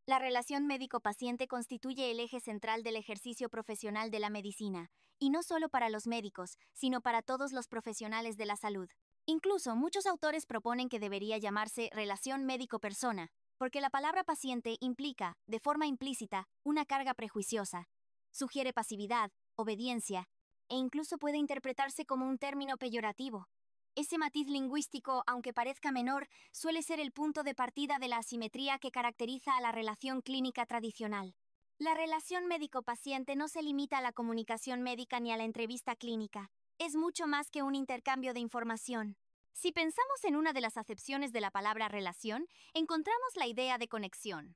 La relación médico-paciente constituye el eje central del ejercicio profesional de la medicina, y no solo para los médicos, sino para todos los profesionales de la salud. Incluso muchos autores proponen que debería llamarse relación médico-persona, porque la palabra paciente implica, de forma implícita, una carga prejuiciosa. Sugiere pasividad, obediencia, e incluso puede interpretarse como un término peyorativo. Ese matiz lingüístico, aunque parezca menor, suele ser el punto de partida de la asimetría que caracteriza a la relación clínica tradicional. La relación médico-paciente no se limita a la comunicación médica ni a la entrevista clínica. Es mucho más que un intercambio de información. Si pensamos en una de las acepciones de la palabra relación, encontramos la idea de conexión.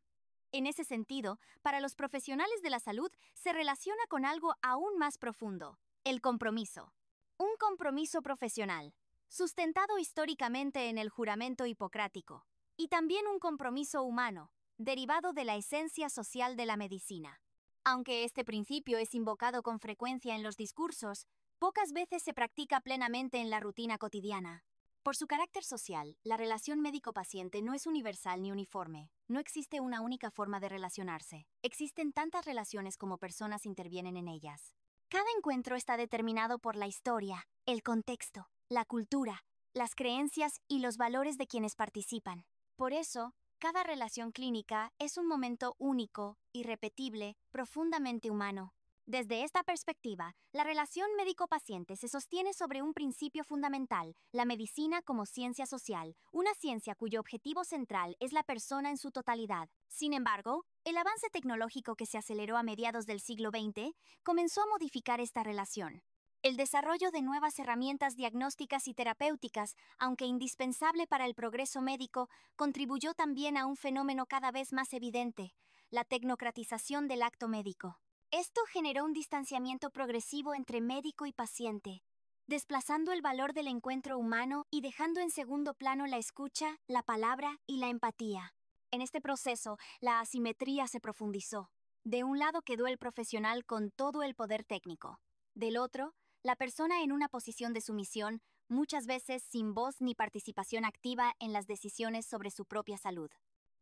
En ese sentido, para los profesionales de la salud se relaciona con algo aún más profundo: el compromiso. Un compromiso profesional, sustentado históricamente en el juramento hipocrático, y también un compromiso humano, derivado de la esencia social de la medicina. Aunque este principio es invocado con frecuencia en los discursos, pocas veces se practica plenamente en la rutina cotidiana. Por su carácter social, la relación médico-paciente no es universal ni uniforme. No existe una única forma de relacionarse. Existen tantas relaciones como personas intervienen en ellas. Cada encuentro está determinado por la historia, el contexto, la cultura, las creencias y los valores de quienes participan. Por eso, cada relación clínica es un momento único, irrepetible, profundamente humano. Desde esta perspectiva, la relación médico-paciente se sostiene sobre un principio fundamental: la medicina como ciencia social, una ciencia cuyo objetivo central es la persona en su totalidad. Sin embargo, el avance tecnológico que se aceleró a mediados del siglo XX comenzó a modificar esta relación. El desarrollo de nuevas herramientas diagnósticas y terapéuticas, aunque indispensable para el progreso médico, contribuyó también a un fenómeno cada vez más evidente: la tecnocratización del acto médico. Esto generó un distanciamiento progresivo entre médico y paciente, desplazando el valor del encuentro humano y dejando en segundo plano la escucha, la palabra y la empatía. En este proceso, la asimetría se profundizó. De un lado quedó el profesional con todo el poder técnico. Del otro, la persona en una posición de sumisión, muchas veces sin voz ni participación activa en las decisiones sobre su propia salud.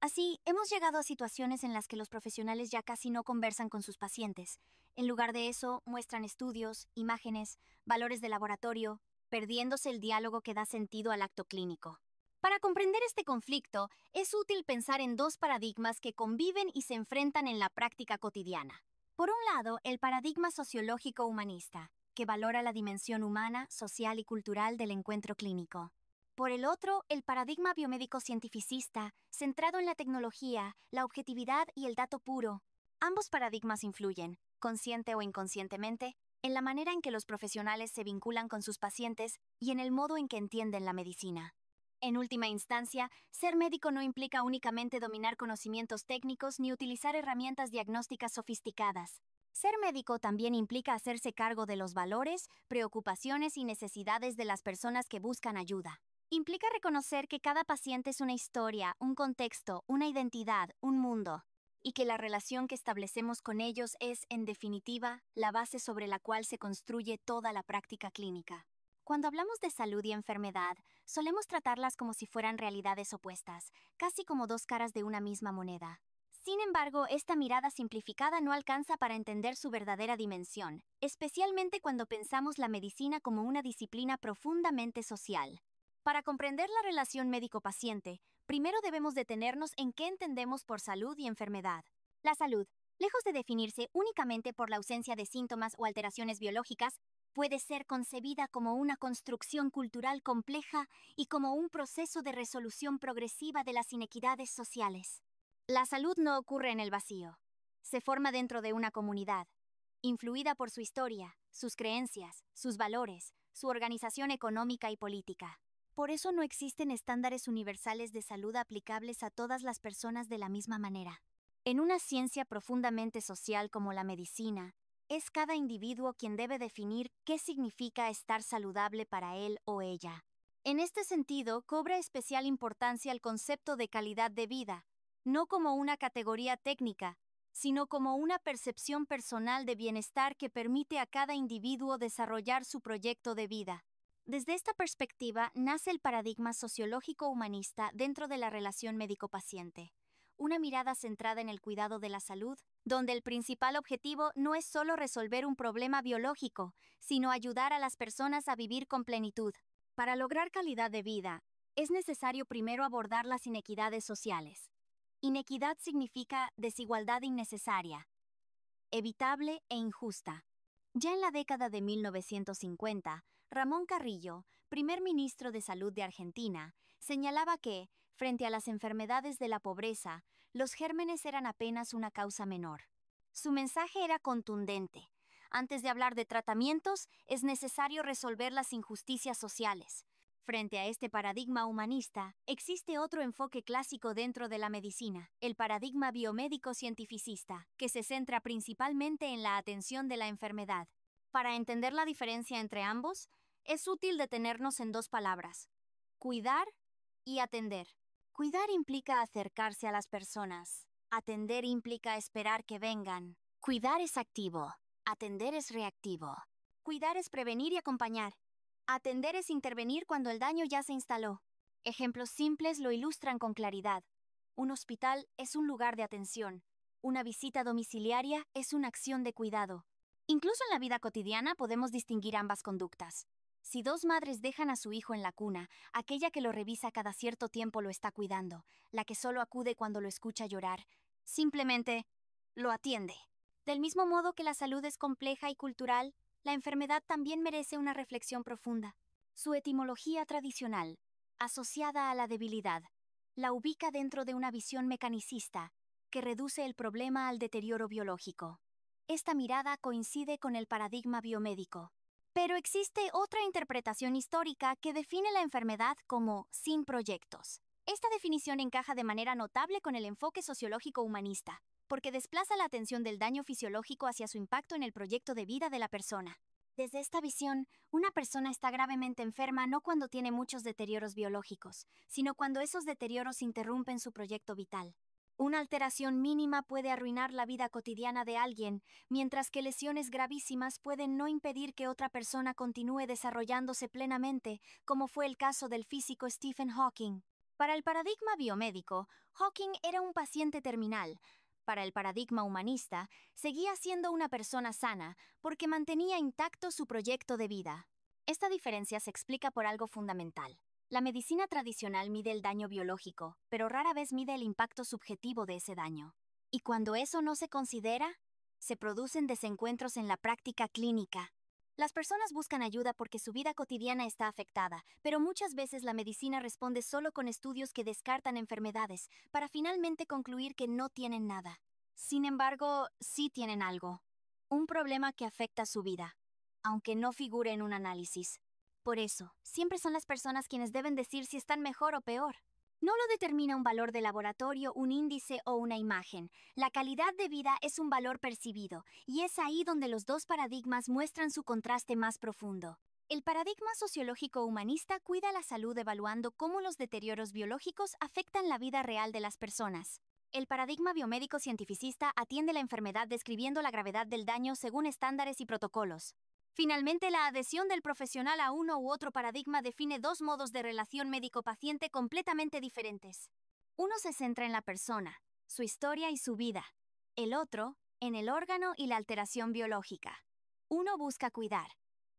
Así, hemos llegado a situaciones en las que los profesionales ya casi no conversan con sus pacientes. En lugar de eso, muestran estudios, imágenes, valores de laboratorio, perdiéndose el diálogo que da sentido al acto clínico. Para comprender este conflicto, es útil pensar en dos paradigmas que conviven y se enfrentan en la práctica cotidiana. Por un lado, el paradigma sociológico humanista, que valora la dimensión humana, social y cultural del encuentro clínico. Por el otro, el paradigma biomédico cientificista, centrado en la tecnología, la objetividad y el dato puro. Ambos paradigmas influyen, consciente o inconscientemente, en la manera en que los profesionales se vinculan con sus pacientes y en el modo en que entienden la medicina. En última instancia, ser médico no implica únicamente dominar conocimientos técnicos ni utilizar herramientas diagnósticas sofisticadas. Ser médico también implica hacerse cargo de los valores, preocupaciones y necesidades de las personas que buscan ayuda. Implica reconocer que cada paciente es una historia, un contexto, una identidad, un mundo, y que la relación que establecemos con ellos es, en definitiva, la base sobre la cual se construye toda la práctica clínica. Cuando hablamos de salud y enfermedad, solemos tratarlas como si fueran realidades opuestas, casi como dos caras de una misma moneda. Sin embargo, esta mirada simplificada no alcanza para entender su verdadera dimensión, especialmente cuando pensamos la medicina como una disciplina profundamente social. Para comprender la relación médico-paciente, primero debemos detenernos en qué entendemos por salud y enfermedad. La salud, lejos de definirse únicamente por la ausencia de síntomas o alteraciones biológicas, puede ser concebida como una construcción cultural compleja y como un proceso de resolución progresiva de las inequidades sociales. La salud no ocurre en el vacío. Se forma dentro de una comunidad, influida por su historia, sus creencias, sus valores, su organización económica y política. Por eso no existen estándares universales de salud aplicables a todas las personas de la misma manera. En una ciencia profundamente social como la medicina, es cada individuo quien debe definir qué significa estar saludable para él o ella. En este sentido, cobra especial importancia el concepto de calidad de vida, no como una categoría técnica, sino como una percepción personal de bienestar que permite a cada individuo desarrollar su proyecto de vida. Desde esta perspectiva nace el paradigma sociológico humanista dentro de la relación médico-paciente, una mirada centrada en el cuidado de la salud, donde el principal objetivo no es solo resolver un problema biológico, sino ayudar a las personas a vivir con plenitud. Para lograr calidad de vida, es necesario primero abordar las inequidades sociales. Inequidad significa desigualdad innecesaria, evitable e injusta. Ya en la década de 1950, Ramón Carrillo, primer ministro de Salud de Argentina, señalaba que, frente a las enfermedades de la pobreza, los gérmenes eran apenas una causa menor. Su mensaje era contundente. Antes de hablar de tratamientos, es necesario resolver las injusticias sociales. Frente a este paradigma humanista, existe otro enfoque clásico dentro de la medicina, el paradigma biomédico-cientificista, que se centra principalmente en la atención de la enfermedad. Para entender la diferencia entre ambos, es útil detenernos en dos palabras: cuidar y atender. Cuidar implica acercarse a las personas. Atender implica esperar que vengan. Cuidar es activo. Atender es reactivo. Cuidar es prevenir y acompañar. Atender es intervenir cuando el daño ya se instaló. Ejemplos simples lo ilustran con claridad. Un hospital es un lugar de atención. Una visita domiciliaria es una acción de cuidado. Incluso en la vida cotidiana podemos distinguir ambas conductas. Si dos madres dejan a su hijo en la cuna, aquella que lo revisa cada cierto tiempo lo está cuidando, la que solo acude cuando lo escucha llorar, simplemente lo atiende. Del mismo modo que la salud es compleja y cultural, la enfermedad también merece una reflexión profunda. Su etimología tradicional, asociada a la debilidad, la ubica dentro de una visión mecanicista que reduce el problema al deterioro biológico. Esta mirada coincide con el paradigma biomédico. Pero existe otra interpretación histórica que define la enfermedad como sin proyectos. Esta definición encaja de manera notable con el enfoque sociológico humanista, porque desplaza la atención del daño fisiológico hacia su impacto en el proyecto de vida de la persona. Desde esta visión, una persona está gravemente enferma no cuando tiene muchos deterioros biológicos, sino cuando esos deterioros interrumpen su proyecto vital. Una alteración mínima puede arruinar la vida cotidiana de alguien, mientras que lesiones gravísimas pueden no impedir que otra persona continúe desarrollándose plenamente, como fue el caso del físico Stephen Hawking. Para el paradigma biomédico, Hawking era un paciente terminal. Para el paradigma humanista, seguía siendo una persona sana porque mantenía intacto su proyecto de vida. Esta diferencia se explica por algo fundamental. La medicina tradicional mide el daño biológico, pero rara vez mide el impacto subjetivo de ese daño. Y cuando eso no se considera, se producen desencuentros en la práctica clínica. Las personas buscan ayuda porque su vida cotidiana está afectada, pero muchas veces la medicina responde solo con estudios que descartan enfermedades, para finalmente concluir que no tienen nada. Sin embargo, sí tienen algo. Un problema que afecta su vida, aunque no figure en un análisis. Por eso, siempre son las personas quienes deben decir si están mejor o peor. No lo determina un valor de laboratorio, un índice o una imagen. La calidad de vida es un valor percibido, y es ahí donde los dos paradigmas muestran su contraste más profundo. El paradigma sociológico humanista cuida la salud evaluando cómo los deterioros biológicos afectan la vida real de las personas. El paradigma biomédico cientificista atiende la enfermedad describiendo la gravedad del daño según estándares y protocolos. Finalmente, la adhesión del profesional a uno u otro paradigma define dos modos de relación médico-paciente completamente diferentes. Uno se centra en la persona, su historia y su vida. El otro, en el órgano y la alteración biológica. Uno busca cuidar.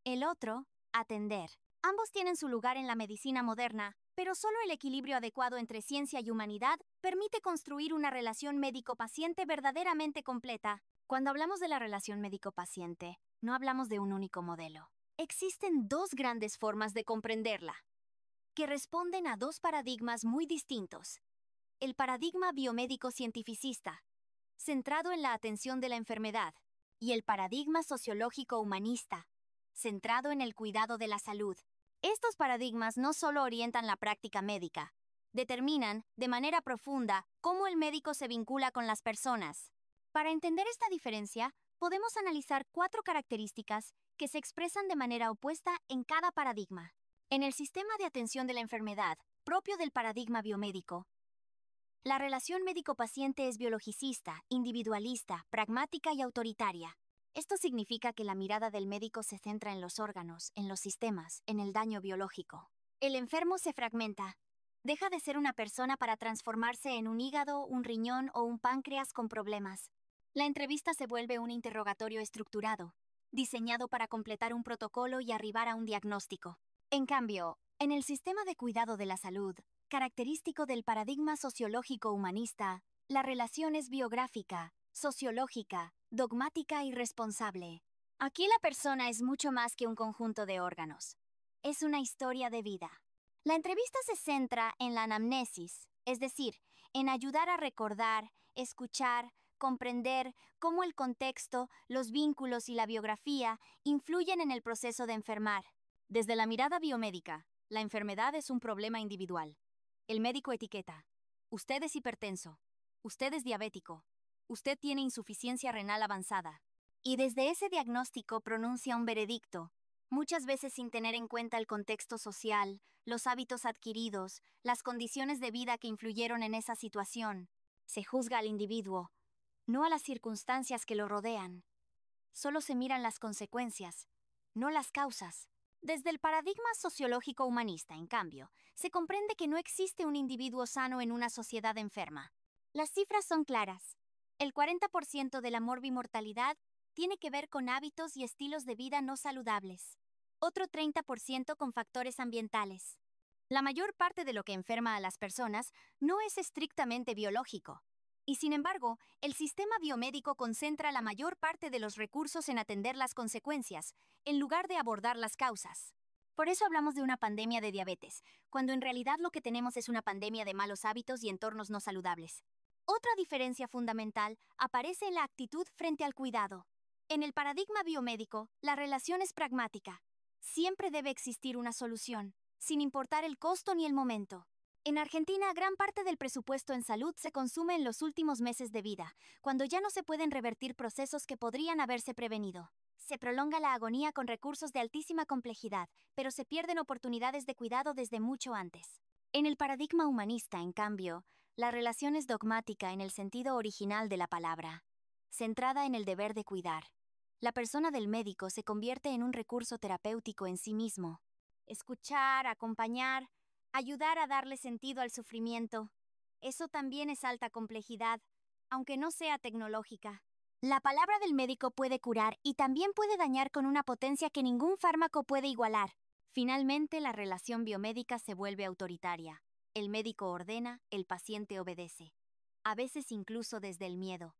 El otro, atender. Ambos tienen su lugar en la medicina moderna, pero solo el equilibrio adecuado entre ciencia y humanidad permite construir una relación médico-paciente verdaderamente completa. Cuando hablamos de la relación médico-paciente, no hablamos de un único modelo. Existen dos grandes formas de comprenderla, que responden a dos paradigmas muy distintos. El paradigma biomédico-cientificista, centrado en la atención de la enfermedad, y el paradigma sociológico-humanista, centrado en el cuidado de la salud. Estos paradigmas no solo orientan la práctica médica, determinan, de manera profunda, cómo el médico se vincula con las personas. Para entender esta diferencia, podemos analizar 4 características que se expresan de manera opuesta en cada paradigma. En el sistema de atención de la enfermedad, propio del paradigma biomédico, la relación médico-paciente es biologicista, individualista, pragmática y autoritaria. Esto significa que la mirada del médico se centra en los órganos, en los sistemas, en el daño biológico. El enfermo se fragmenta. Deja de ser una persona para transformarse en un hígado, un riñón o un páncreas con problemas. La entrevista se vuelve un interrogatorio estructurado, diseñado para completar un protocolo y arribar a un diagnóstico. En cambio, en el sistema de cuidado de la salud, característico del paradigma sociológico humanista, la relación es biográfica, sociológica, dogmática y responsable. Aquí la persona es mucho más que un conjunto de órganos. Es una historia de vida. La entrevista se centra en la anamnesis, es decir, en ayudar a recordar, escuchar, comprender cómo el contexto, los vínculos y la biografía influyen en el proceso de enfermar. Desde la mirada biomédica, la enfermedad es un problema individual. El médico etiqueta: usted es hipertenso, usted es diabético, usted tiene insuficiencia renal avanzada. Y desde ese diagnóstico pronuncia un veredicto, muchas veces sin tener en cuenta el contexto social, los hábitos adquiridos, las condiciones de vida que influyeron en esa situación. Se juzga al individuo, no a las circunstancias que lo rodean. Solo se miran las consecuencias, no las causas. Desde el paradigma sociológico humanista, en cambio, se comprende que no existe un individuo sano en una sociedad enferma. Las cifras son claras. El 40% de la morbimortalidad tiene que ver con hábitos y estilos de vida no saludables. Otro 30% con factores ambientales. La mayor parte de lo que enferma a las personas no es estrictamente biológico. Y sin embargo, el sistema biomédico concentra la mayor parte de los recursos en atender las consecuencias, en lugar de abordar las causas. Por eso hablamos de una pandemia de diabetes, cuando en realidad lo que tenemos es una pandemia de malos hábitos y entornos no saludables. Otra diferencia fundamental aparece en la actitud frente al cuidado. En el paradigma biomédico, la relación es pragmática. Siempre debe existir una solución, sin importar el costo ni el momento. En Argentina, gran parte del presupuesto en salud se consume en los últimos meses de vida, cuando ya no se pueden revertir procesos que podrían haberse prevenido. Se prolonga la agonía con recursos de altísima complejidad, pero se pierden oportunidades de cuidado desde mucho antes. En el paradigma humanista, en cambio, la relación es dogmática en el sentido original de la palabra, centrada en el deber de cuidar. La persona del médico se convierte en un recurso terapéutico en sí mismo. Escuchar, acompañar, ayudar a darle sentido al sufrimiento. Eso también es alta complejidad, aunque no sea tecnológica. La palabra del médico puede curar y también puede dañar con una potencia que ningún fármaco puede igualar. Finalmente, la relación biomédica se vuelve autoritaria. El médico ordena, el paciente obedece. A veces incluso desde el miedo.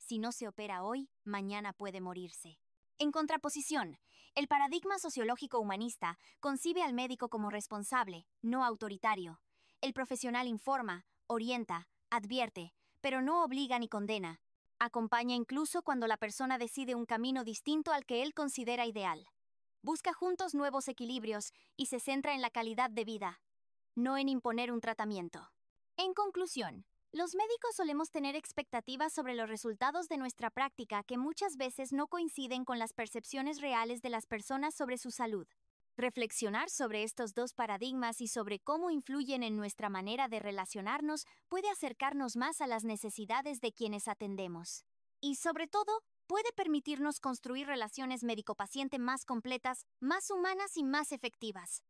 Si no se opera hoy, mañana puede morirse. En contraposición, el paradigma sociológico humanista concibe al médico como responsable, no autoritario. El profesional informa, orienta, advierte, pero no obliga ni condena. Acompaña incluso cuando la persona decide un camino distinto al que él considera ideal. Busca juntos nuevos equilibrios y se centra en la calidad de vida, no en imponer un tratamiento. En conclusión, los médicos solemos tener expectativas sobre los resultados de nuestra práctica que muchas veces no coinciden con las percepciones reales de las personas sobre su salud. Reflexionar sobre estos dos paradigmas y sobre cómo influyen en nuestra manera de relacionarnos puede acercarnos más a las necesidades de quienes atendemos. Y sobre todo, puede permitirnos construir relaciones médico-paciente más completas, más humanas y más efectivas.